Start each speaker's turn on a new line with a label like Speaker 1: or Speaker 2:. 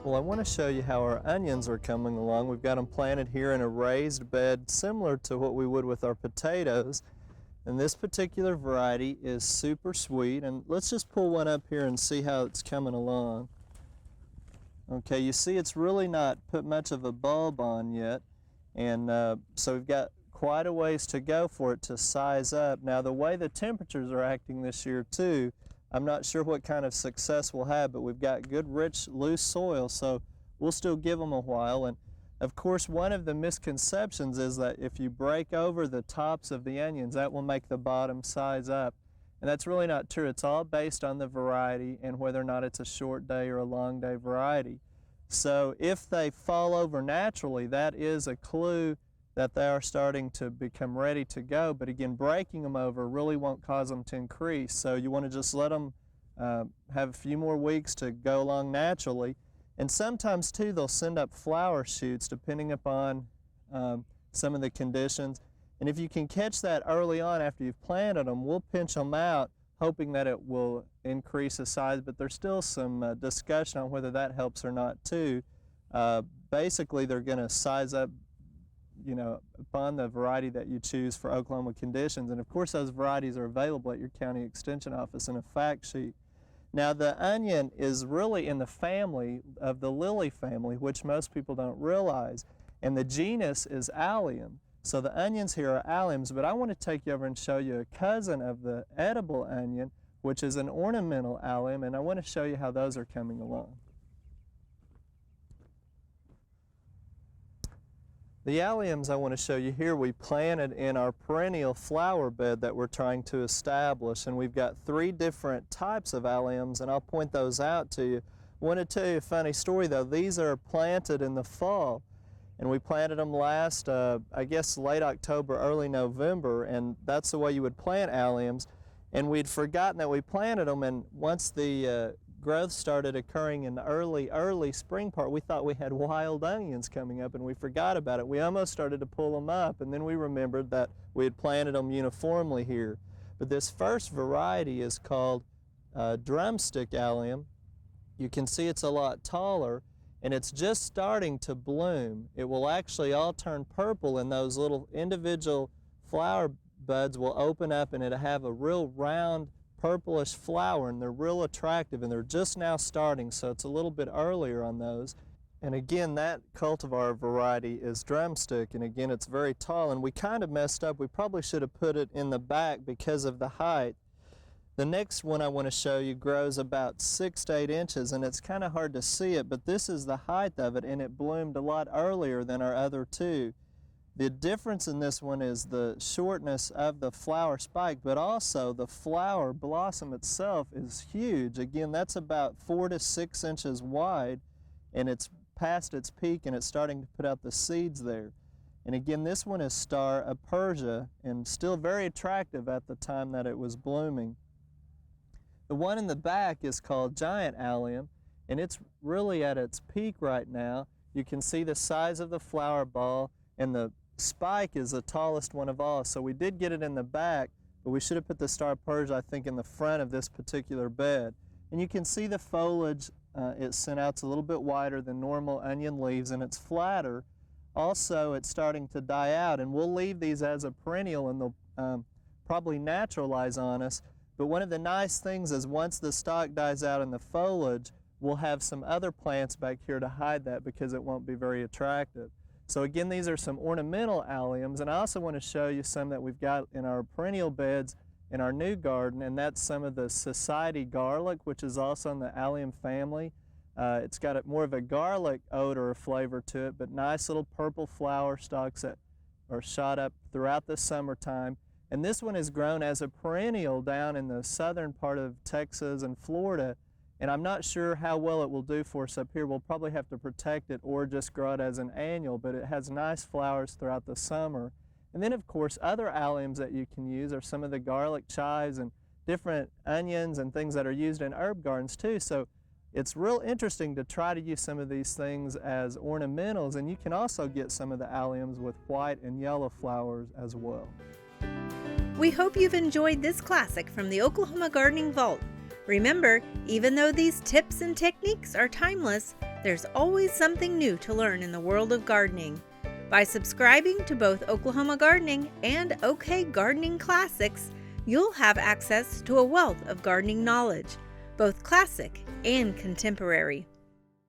Speaker 1: Well, I want to show you how our onions are coming along. We've got them planted here in a raised bed similar to what we would with our potatoes. And this particular variety is super sweet. And let's just pull one up here and see how it's coming along. Okay, you see it's really not put much of a bulb on yet. And so we've got quite a ways to go for it to size up. Now, the way the temperatures are acting this year too, I'm not sure what kind of success we'll have, but we've got good, rich, loose soil, so we'll still give them a while. And of course, one of the misconceptions is that if you break over the tops of the onions, that will make the bottom size up. And that's really not true. It's all based on the variety and whether or not it's a short day or a long day variety. So if they fall over naturally, that is a clue that they are starting to become ready to go. But again, breaking them over really won't cause them to increase. So you want to just let them have a few more weeks to go along naturally. And sometimes too, they'll send up flower shoots depending upon some of the conditions. And if you can catch that early on after you've planted them, we'll pinch them out hoping that it will increase the size, but there's still some discussion on whether that helps or not too. Basically, they're going to size up, you know, upon the variety that you choose for Oklahoma conditions. And of course, those varieties are available at your county extension office in a fact sheet. Now, the onion is really in the family of the lily family, which most people don't realize. And the genus is allium. So the onions here are alliums, but I want to take you over and show you a cousin of the edible onion, which is an ornamental allium, and I want to show you how those are coming along. The alliums I want to show you here we planted in our perennial flower bed that we're trying to establish, and we've got 3 different types of alliums, and I'll point those out to you. I want to tell you a funny story though. These are planted in the fall, and we planted them last, I guess late October, early November, and that's the way you would plant alliums. And we'd forgotten that we planted them, and once the growth started occurring in the early spring part, we thought we had wild onions coming up, and we forgot about it. We almost started to pull them up, and then we remembered that we had planted them uniformly here. But this first variety is called drumstick allium. You can see it's a lot taller, and it's just starting to bloom. It will actually all turn purple, and those little individual flower buds will open up, and it'll have a real round purplish flower, and they're real attractive, and they're just now starting, so it's a little bit earlier on those. And again, that cultivar variety is drumstick, and again, it's very tall, and we kind of messed up. We probably should have put it in the back because of the height. The next one I want to show you grows about 6 to 8 inches, and it's kind of hard to see it, but this is the height of it, and it bloomed a lot earlier than our other 2. The difference in this one is the shortness of the flower spike, but also the flower blossom itself is huge. Again, that's about 4 to 6 inches wide, and it's past its peak, and it's starting to put out the seeds there. And again, this one is Star of Persia, and still very attractive at the time that it was blooming. The one in the back is called Giant Allium, and it's really at its peak right now. You can see the size of the flower ball, and the spike is the tallest one of all. So we did get it in the back, but we should have put the Star of Persia, I think, in the front of this particular bed. And you can see the foliage it sent out's a little bit wider than normal onion leaves, and it's flatter. Also, it's starting to die out, and we'll leave these as a perennial, and they'll probably naturalize on us. But one of the nice things is once the stalk dies out in the foliage, we'll have some other plants back here to hide that because it won't be very attractive. So again, these are some ornamental alliums, and I also want to show you some that we've got in our perennial beds in our new garden, and that's some of the society garlic, which is also in the allium family. It's got more of a garlic odor or flavor to it, but nice little purple flower stalks that are shot up throughout the summertime. And this one is grown as a perennial down in the southern part of Texas and Florida. And I'm not sure how well it will do for us up here. We'll probably have to protect it or just grow it as an annual, but it has nice flowers throughout the summer. And then, of course, other alliums that you can use are some of the garlic chives and different onions and things that are used in herb gardens too. So it's real interesting to try to use some of these things as ornamentals, and you can also get some of the alliums with white and yellow flowers as well.
Speaker 2: We hope you've enjoyed this classic from the Oklahoma Gardening Vault. Remember, even though these tips and techniques are timeless, There's always something new to learn in the world of gardening. By subscribing to both Oklahoma Gardening and OK Gardening Classics, you'll have access to a wealth of gardening knowledge, both classic and contemporary.